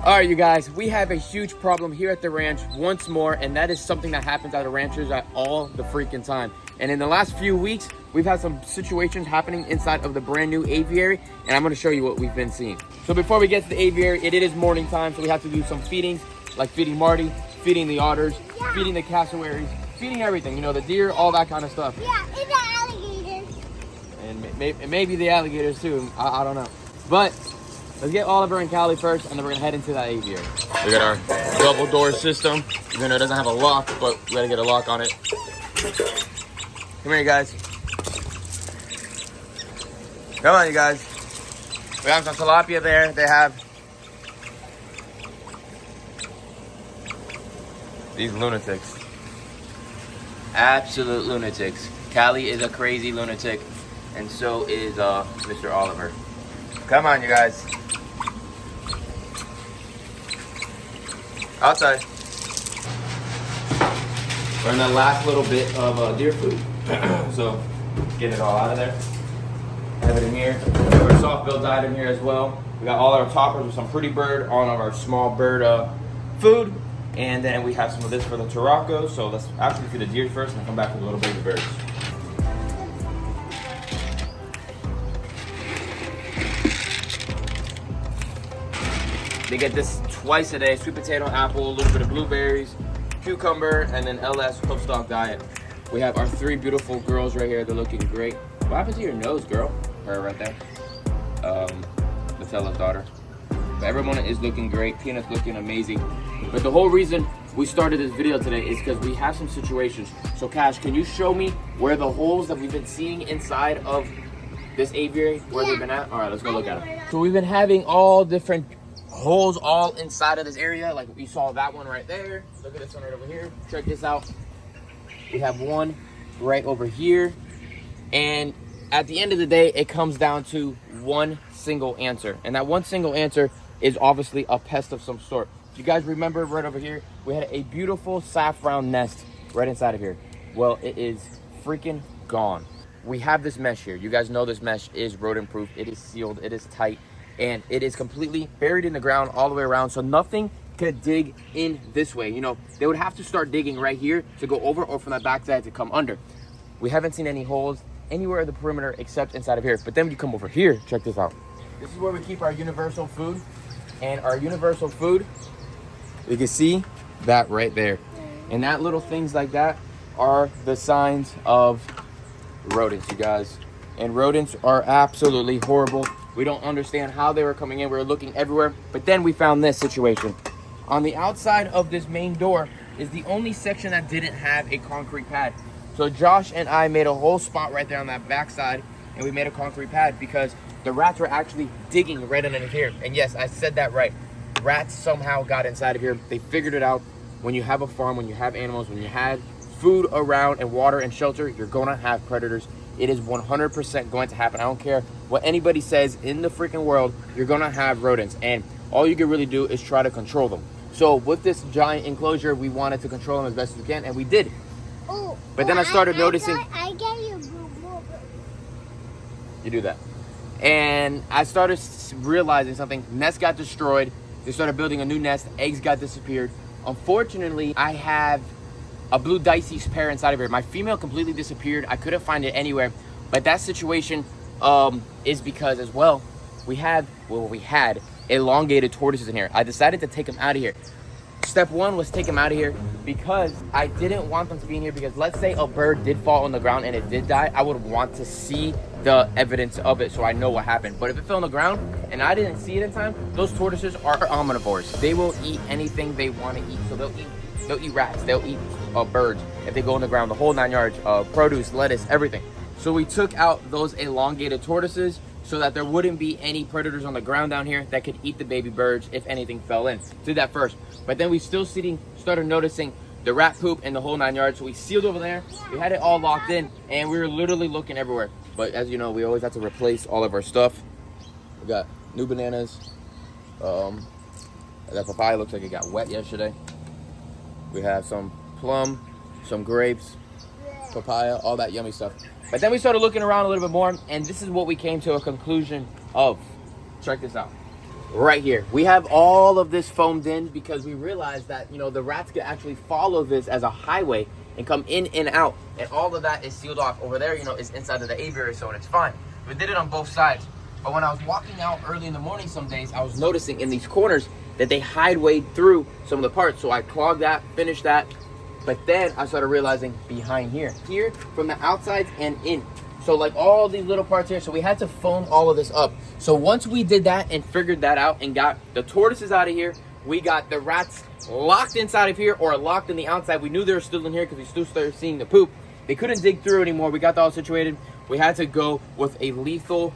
All right, you guys, we have a huge problem here at the ranch once more, and that is something that happens at the ranchers at all the freaking time. And in the last few weeks, we've had some situations happening inside of the brand new aviary, and I'm gonna show you what we've been seeing. So before we get to the aviary, it is morning time, so we have to do some feedings, like feeding Marty, feeding the otters, feeding the cassowaries, feeding everything, you know, the deer, all that kind of stuff. Yeah, and the alligators. And maybe the alligators too, I don't know. But let's get Oliver and Callie first, and then we're gonna head into that aviary. We got our double door system, even though it doesn't have a lock, but we gotta get a lock on it. Come here, you guys. Come on, you guys. We have some tilapia there. They have these lunatics. Absolute lunatics. Callie is a crazy lunatic, and so is Mr. Oliver. Come on, you guys. Outside. We're in the last little bit of deer food. So, get it all out of there. Have it in here. Our soft bill died in here as well. We got all our toppers with some pretty bird, all of our small bird food. And then we have some of this for the Turacos. So let's actually feed the deer first and then come back with the little baby birds. They get this twice a day: sweet potato, apple, a little bit of blueberries, cucumber, and then LS Hoofstock diet. We have our 3 beautiful girls right here. They're looking great. What happened to your nose, girl? Her right there. Matella's daughter. But everyone is looking great. Peanut's looking amazing. But the whole reason we started this video today is because we have some situations. So Cash, can you show me where the holes that we've been seeing inside of this aviary, where they've been at? All right, let's go look at them. So we've been having all different holes all inside of this area. Like we saw that one right there. Look at this one right over here. Check this out. We have one right over here. And at the end of the day, it comes down to one single answer. And that one single answer is obviously a pest of some sort. If you guys remember right over here, we had a beautiful saffron nest right inside of here. Well, it is freaking gone. We have this mesh here. You guys know this mesh is rodent proof. It is sealed, it is tight, and it is completely buried in the ground all the way around. So nothing could dig in this way. You know, they would have to start digging right here to go over, or from that back side to come under. We haven't seen any holes anywhere in the perimeter except inside of here. But then when you come over here, check this out. This is where we keep our universal food. And our universal food, you can see that right there. And that little things like that are the signs of rodents, you guys. And rodents are absolutely horrible. We don't understand how they were coming in. We were looking everywhere. But then we found this situation. On the outside of this main door is the only section that didn't have a concrete pad. So Josh and I made a whole spot right there on that backside, and we made a concrete pad because the rats were actually digging right underneath here. And yes, I said that right. Rats somehow got inside of here. They figured it out. When you have a farm, when you have animals, when you have food around and water and shelter, you're gonna have predators. It is 100% going to happen. I don't care what anybody says in the freaking world, you're gonna have rodents. And all you can really do is try to control them. So with this giant enclosure, we wanted to control them as best as we can, and we did. But then I started noticing. I get you, boo. You do that. And I started realizing something. Nest got destroyed. They started building a new nest. Eggs got disappeared. Unfortunately, I have a blue dicey pair inside of here. My female completely disappeared. I couldn't find it anywhere. But that situation is because as well, we had elongated tortoises in here. I decided to take them out of here. Step one was take them out of here because I didn't want them to be in here, because let's say a bird did fall on the ground and it did die, I would want to see the evidence of it so I know what happened. But if it fell on the ground and I didn't see it in time, those tortoises are omnivores. They will eat anything they want to eat. So they'll eat rats, they'll eat birds if they go on the ground, the whole 9 yards, produce, lettuce, everything. So we took out those elongated tortoises so that there wouldn't be any predators on the ground down here that could eat the baby birds if anything fell in. Did that first. But then we started noticing the rat poop and the whole 9 yards. So we sealed over there. We had it all locked in, and we were literally looking everywhere. But as you know, we always have to replace all of our stuff. We got new bananas. That papaya looks like it got wet yesterday. We have some plum, some grapes, papaya, all that yummy stuff. But then we started looking around a little bit more, and this is what we came to a conclusion of. Check this out. right here. We have all of this foamed in because we realized that, you know, the rats could actually follow this as a highway and come in and out. And all of that is sealed off. Over there, you know, is inside of the aviary, so it's fine. We did it on both sides. But when I was walking out early in the morning some days, I was noticing in these corners that they highwayed through some of the parts. So I clogged that, finished that. But then I started realizing behind here from the outsides and in. So like all these little parts here, so we had to foam all of this up. So once we did that and figured that out and got the tortoises out of here, we got the rats locked inside of here or locked in the outside. We knew they were still in here because we still started seeing the poop. They couldn't dig through anymore. We got that all situated. We had to go with a lethal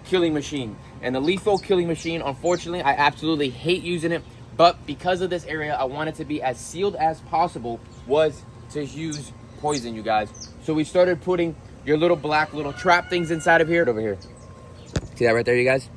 killing machine. And the lethal killing machine, unfortunately, I absolutely hate using it. But because of this area, I wanted to be as sealed as possible, was to use poison, you guys. So we started putting your little black little trap things inside of here. Over here. See that right there, you guys?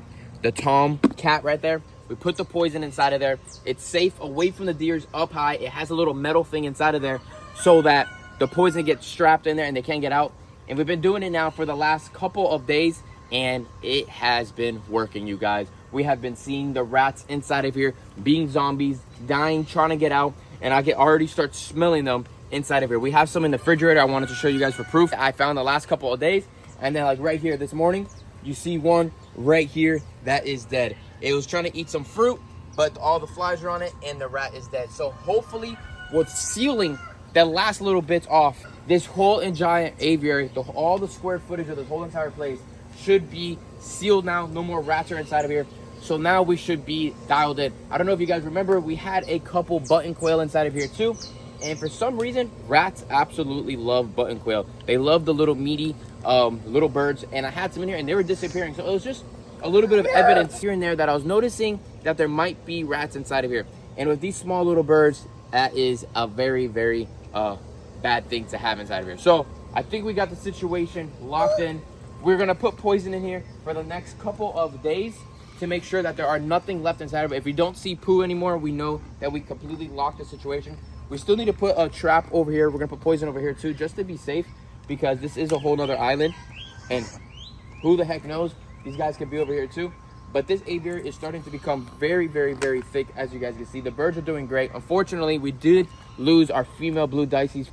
The tom cat right there. We put the poison inside of there. It's safe away from the deers, up high. It has a little metal thing inside of there so that the poison gets strapped in there and they can't get out. And we've been doing it now for the last couple of days, and it has been working, you guys. We have been seeing the rats inside of here being zombies, dying, trying to get out, and I can already start smelling them inside of here. We have some in the refrigerator I wanted to show you guys for proof. I found the last couple of days, and then like right here this morning, you see one right here that is dead. It was trying to eat some fruit, but all the flies are on it, and the rat is dead. So hopefully, with sealing the last little bits off, this whole giant aviary, all the square footage of this whole entire place should be sealed now. No more rats are inside of here. So now we should be dialed in. I don't know if you guys remember, we had a couple button quail inside of here too. And for some reason, rats absolutely love button quail. They love the little meaty little birds. And I had some in here and they were disappearing. So it was just a little bit of evidence here and there that I was noticing that there might be rats inside of here. And with these small little birds, that is a very, very bad thing to have inside of here. So I think we got the situation locked in. We're gonna put poison in here for the next couple of days to make sure that there are nothing left inside of it. If we don't see poo anymore, we know that we completely locked the situation. We still need to put a trap over here. We're gonna put poison over here too, just to be safe, because this is a whole nother island. And who the heck knows, these guys could be over here too. But this aviary is starting to become very, very, very thick, as you guys can see. The birds are doing great. Unfortunately, we did lose our female blue dices.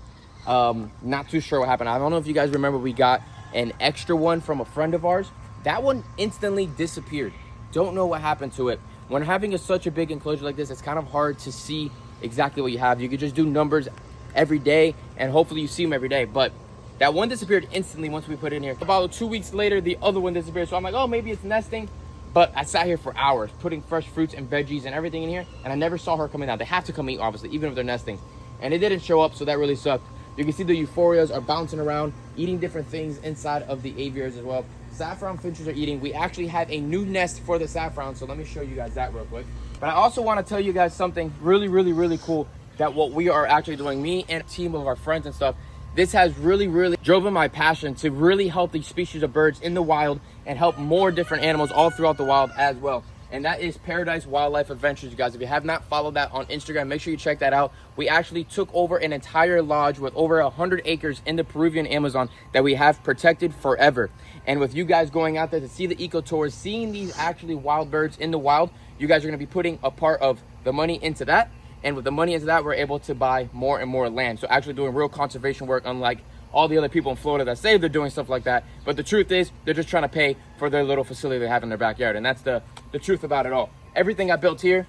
Not too sure what happened. I don't know if you guys remember, we got an extra one from a friend of ours. That one instantly disappeared. Don't know what happened to it. When having such a big enclosure like this, it's kind of hard to see exactly what you have. You could just do numbers every day and hopefully you see them every day. But that one disappeared instantly once we put it in here. About 2 weeks later, the other one disappeared. So I'm like, oh, maybe it's nesting. But I sat here for hours putting fresh fruits and veggies and everything in here, and I never saw her coming out. They have to come eat, obviously, even if they're nesting. And it didn't show up, so that really sucked. You can see the euphorias are bouncing around, eating different things inside of the aviaries as well. Saffron finches are eating. We actually have a new nest for the saffron, so let me show you guys that real quick. But I also want to tell you guys something really, really, really cool, that what we are actually doing, me and a team of our friends and stuff, this has really, really driven my passion to really help these species of birds in the wild and help more different animals all throughout the wild as well. And that is Paradise Wildlife Adventures, you guys. If you have not followed that on Instagram, make sure you check that out. We actually took over an entire lodge with over 100 acres in the Peruvian Amazon that we have protected forever. And with you guys going out there to see the eco tours, seeing these actually wild birds in the wild, you guys are going to be putting a part of the money into that. And with the money into that, we're able to buy more and more land. So actually doing real conservation work, unlike all the other people in Florida that say they're doing stuff like that. But the truth is, they're just trying to pay for their little facility they have in their backyard. And that's the truth about it all. Everything I built here,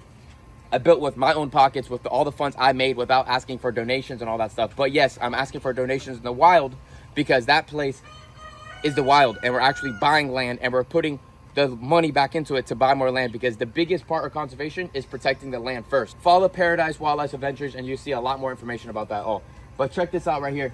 I built with my own pockets, with all the funds I made without asking for donations and all that stuff. But yes, I'm asking for donations in the wild because that place is the wild. And we're actually buying land and we're putting the money back into it to buy more land, because the biggest part of conservation is protecting the land first. Follow Paradise Wildlife Adventures and you'll see a lot more information about that all. But check this out right here.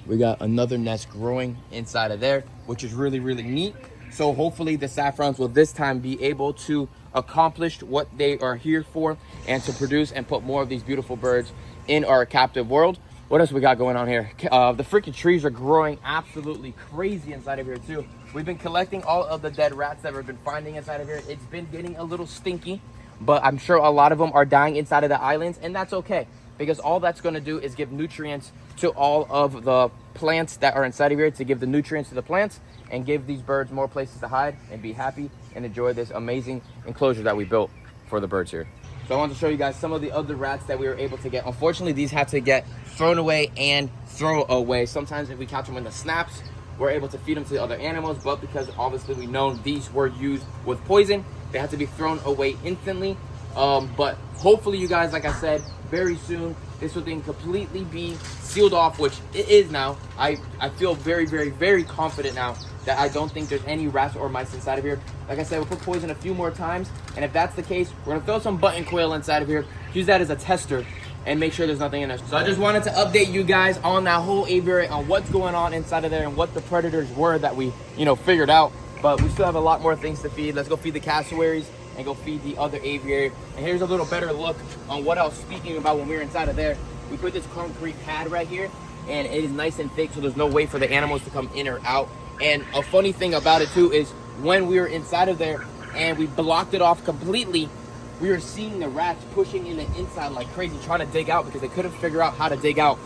We got another nest growing inside of there, which is really, really neat. So hopefully the saffrons will this time be able to accomplish what they are here for and to produce and put more of these beautiful birds in our captive world. What else we got going on here? The freaking trees are growing absolutely crazy inside of here too. We've been collecting all of the dead rats that we've been finding inside of here. It's been getting a little stinky, but I'm sure a lot of them are dying inside of the islands, and that's okay. because all that's going to do is give nutrients to all of the plants that are inside of here, to give the nutrients to the plants and give these birds more places to hide and be happy and enjoy this amazing enclosure that we built for the birds here. So I want to show you guys some of the other rats that we were able to get. Unfortunately, these had to get thrown away and throw away. Sometimes if we catch them in the snaps, we're able to feed them to the other animals, but because obviously we know these were used with poison, they had to be thrown away instantly. But hopefully, you guys, like I said, very soon this will thing completely be sealed off, which it is now. I feel very, very, very confident now that I don't think there's any rats or mice inside of here. Like I said, we'll put poison a few more times, and if that's the case, we're gonna throw some button quail inside of here, use that as a tester, and make sure there's nothing in there. So I just wanted to update you guys on that whole aviary, on what's going on inside of there and what the predators were that we, figured out. But we still have a lot more things to feed. Let's go feed the cassowaries and go feed the other aviary. And here's a little better look on what I was speaking about when we were inside of there. We put this concrete pad right here, and it is nice and thick, so there's no way for the animals to come in or out. And a funny thing about it too is when we were inside of there and we blocked it off completely, we were seeing the rats pushing in the inside like crazy, trying to dig out because they couldn't figure out how to dig out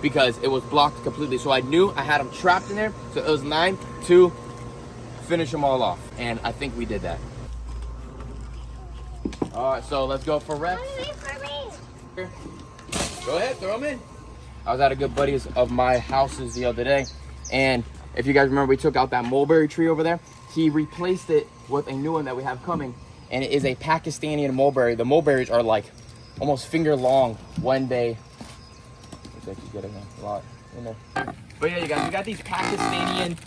because it was blocked completely. So I knew I had them trapped in there. So it was time to finish them all off. And I think we did that. All right, so let's go for Rex. Go ahead, throw them in. I was at a good buddy's of my houses the other day, and if you guys remember, we took out that mulberry tree over there. He replaced it with a new one that we have coming, and it is a Pakistani mulberry. The mulberries are like almost finger long when they, looks like he's getting a lot in there. But yeah, you guys, we got these Pakistani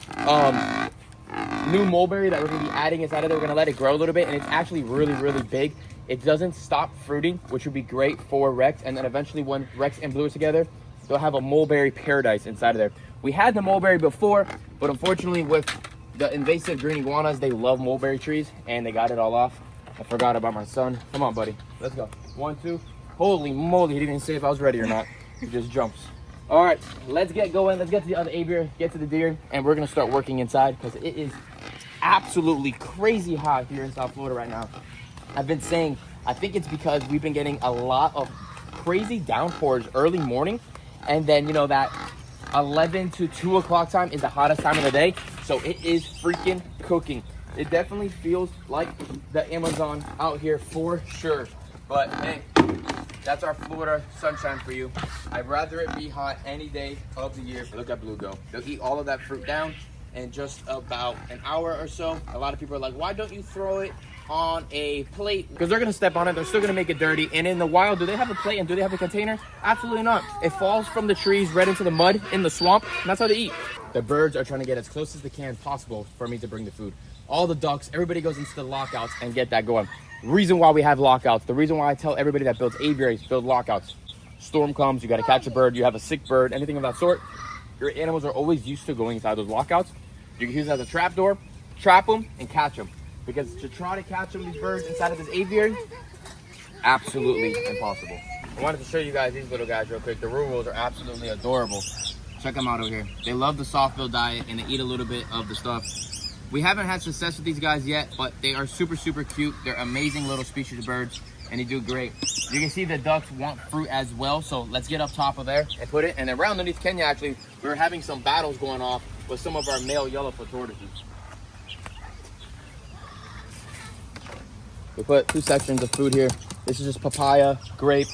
new mulberry that we're gonna be adding inside of there. We're gonna let it grow a little bit, and it's actually really, really big. It doesn't stop fruiting, which would be great for Rex. And then eventually when Rex and Blue are together, they'll have a mulberry paradise inside of there. We had the mulberry before, but unfortunately with the invasive green iguanas, they love mulberry trees, and they got it all off. I forgot about my son. Come on, buddy. Let's go. 1, 2. Holy moly, he didn't even say if I was ready or not. He just jumps. All right, let's get going. Let's get to the other aviary, get to the deer, and we're gonna start working inside because it is absolutely crazy hot here in South Florida right now. I've been saying, I think it's because we've been getting a lot of crazy downpours early morning, and then that 11 to 2 o'clock time is the hottest time of the day, so it is freaking cooking. It definitely feels like the Amazon out here for sure. But hey, that's our Florida sunshine for you. I'd rather it be hot any day of the year. Look at Blue go. They'll eat all of that fruit down in just about an hour or so. A lot of people are like, why don't you throw it on a plate? Because they're gonna step on it, they're still gonna make it dirty. And in the wild, do they have a plate and do they have a container? Absolutely not. It falls from the trees right into the mud in the swamp, and that's how they eat. The birds are trying to get as close as they can possible for me to bring the food. All the ducks, everybody goes into the lockouts and get that going. Reason why we have lockouts, the reason why I tell everybody that builds aviaries, build lockouts. Storm comes, you gotta catch a bird, you have a sick bird, anything of that sort. Your animals are always used to going inside those lockouts. You can use it as a trap door, trap them, and catch them. Because to try to catch them, these birds inside of this aviary, absolutely impossible. I wanted to show you guys these little guys real quick. The rurals are absolutely adorable. Check them out over here. They love the soft-bill diet, and they eat a little bit of the stuff. We haven't had success with these guys yet, but they are super, super cute. They're amazing little species of birds, and they do great. You can see the ducks want fruit as well, so let's get up top of there and put it. And then right underneath Kenya, actually, we were having some battles going off with some of our male yellowfoot tortoises. We put 2 sections of food here. This is just papaya, grape,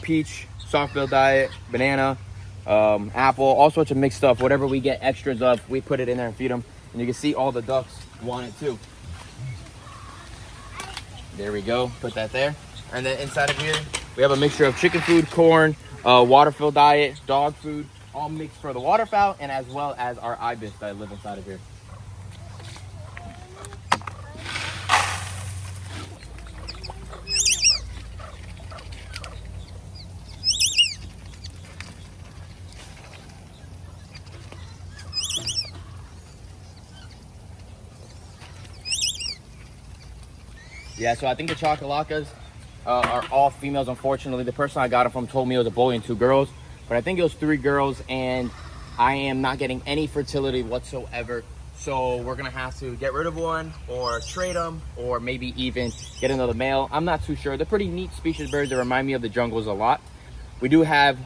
peach, soft-bill diet, banana, apple, all sorts of mixed stuff. Whatever we get extras of, we put it in there and feed them. And you can see all the ducks want it too. There we go, put that there. And then inside of here, we have a mixture of chicken food, corn, waterfowl diet, dog food, all mixed for the waterfowl, and as well as our ibis that live inside of here. Yeah, so I think the chocolatas are all females, unfortunately. The person I got them from told me it was a boy and 2 girls, but I think it was 3 girls, and I am not getting any fertility whatsoever. So we're gonna have to get rid of one or trade them, or maybe even get another male. I'm not too sure. They're pretty neat species of birds that remind me of the jungles a lot. We do have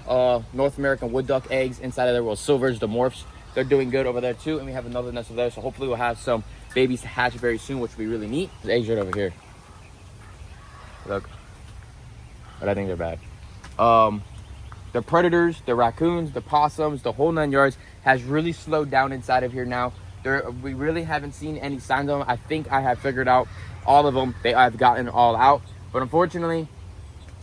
North American wood duck eggs inside of there. Well, silvers, the morphs, they're doing good over there too. And we have another nest over there. So hopefully we'll have some babies to hatch very soon, which will be really neat. The eggs right over here. Look. But I think they're bad. The predators, the raccoons, the possums, the whole 9 yards has really slowed down inside of here now. We really haven't seen any signs of them. I think I have figured out all of them. I've gotten all out. But unfortunately,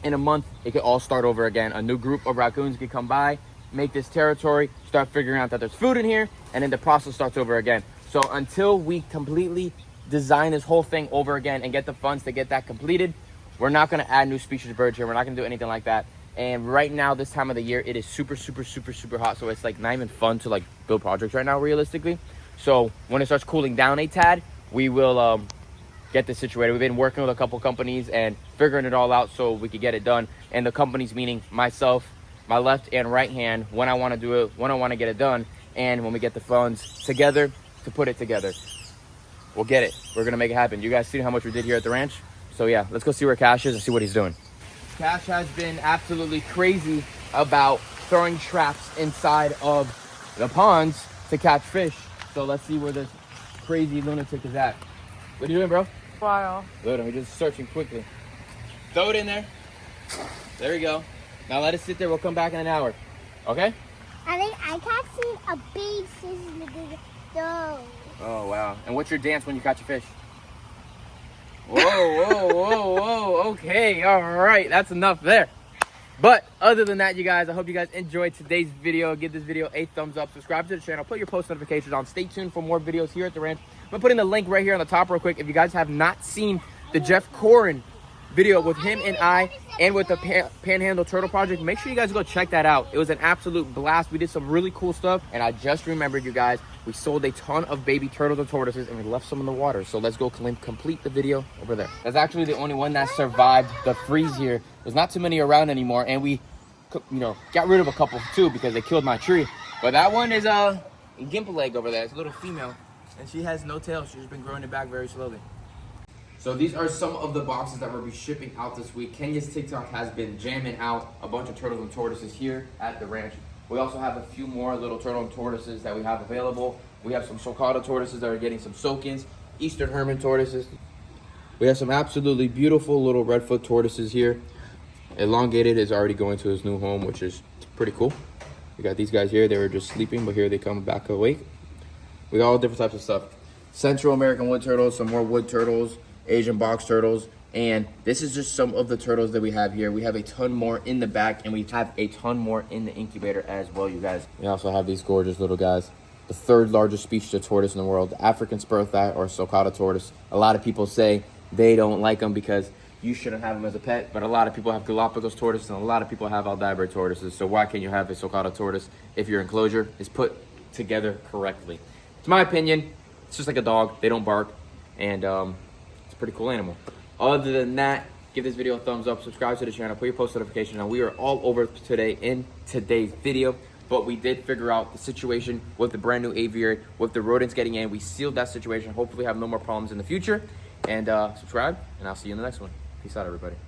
in a month, it could all start over again. A new group of raccoons could come by, make this territory, start figuring out that there's food in here, and then the process starts over again. So until we completely design this whole thing over again and get the funds to get that completed, we're not going to add new species of birds here. We're not going to do anything like that. And right now, this time of the year, it is super, super, super, super hot. So it's like not even fun to like build projects right now, realistically. So when it starts cooling down a tad, we will get this situated. We've been working with a couple companies and figuring it all out so we could get it done. And the companies meaning myself, my left and right hand, when I want to do it, when I want to get it done, and when we get the funds together to put it together. We'll get it. We're going to make it happen. You guys see how much we did here at the ranch? So yeah, let's go see where Cash is and see what he's doing. Cash has been absolutely crazy about throwing traps inside of the ponds to catch fish. So let's see where this crazy lunatic is at. What are you doing, bro? Wow. Good, I'm just searching quickly. Throw it in there. There we go. Now let it sit there. We'll come back in an hour. Okay? I think I can't see a big fish in the big dome. Oh, wow. And what's your dance when you catch a fish? Whoa, whoa, whoa, whoa. Okay, all right. That's enough there. But other than that, you guys, I hope you guys enjoyed today's video. Give this video a thumbs up. Subscribe to the channel. Put your post notifications on. Stay tuned for more videos here at the ranch. I'm putting the link right here on the top real quick. If you guys have not seen the Jeff Corin video with him and I and with the Panhandle Turtle Project, make sure you guys go check that out. It was an absolute blast. We did some really cool stuff. And I just remembered, you guys, we sold a ton of baby turtles and tortoises and we left some in the water. So let's go complete the video over there. That's actually the only one that survived the freeze here. There's not too many around anymore. And we, got rid of a couple too because they killed my tree. But that one is a gimp leg over there. It's a little female. And she has no tail. She's been growing it back very slowly. So these are some of the boxes that we'll be shipping out this week. Kenya's TikTok has been jamming out a bunch of turtles and tortoises here at the ranch. We also have a few more little turtle and tortoises that we have available. We have some sulcata tortoises that are getting some soak-ins, Eastern Hermit tortoises. We have some absolutely beautiful little redfoot tortoises here. Elongated is already going to his new home, which is pretty cool. We got these guys here. They were just sleeping, but here they come back awake. We got all different types of stuff. Central American wood turtles, some more wood turtles, Asian box turtles, and this is just some of the turtles that we have here. We have a ton more in the back, and we have a ton more in the incubator as well, you guys. We also have these gorgeous little guys. The third largest species of tortoise in the world, the African spur thigh or sulcata tortoise. A lot of people say they don't like them because you shouldn't have them as a pet, but a lot of people have Galapagos tortoises and a lot of people have Aldabra tortoises. So why can't you have a sulcata tortoise if your enclosure is put together correctly? It's my opinion. It's just like a dog. They don't bark, and it's a pretty cool animal. Other than that, give this video a thumbs up, subscribe to the channel, put your post notification on. We are all over today in today's video, but we did figure out the situation with the brand new aviary, with the rodents getting in. We sealed that situation. Hopefully have no more problems in the future. And subscribe, and I'll see you in the next one. Peace out, everybody.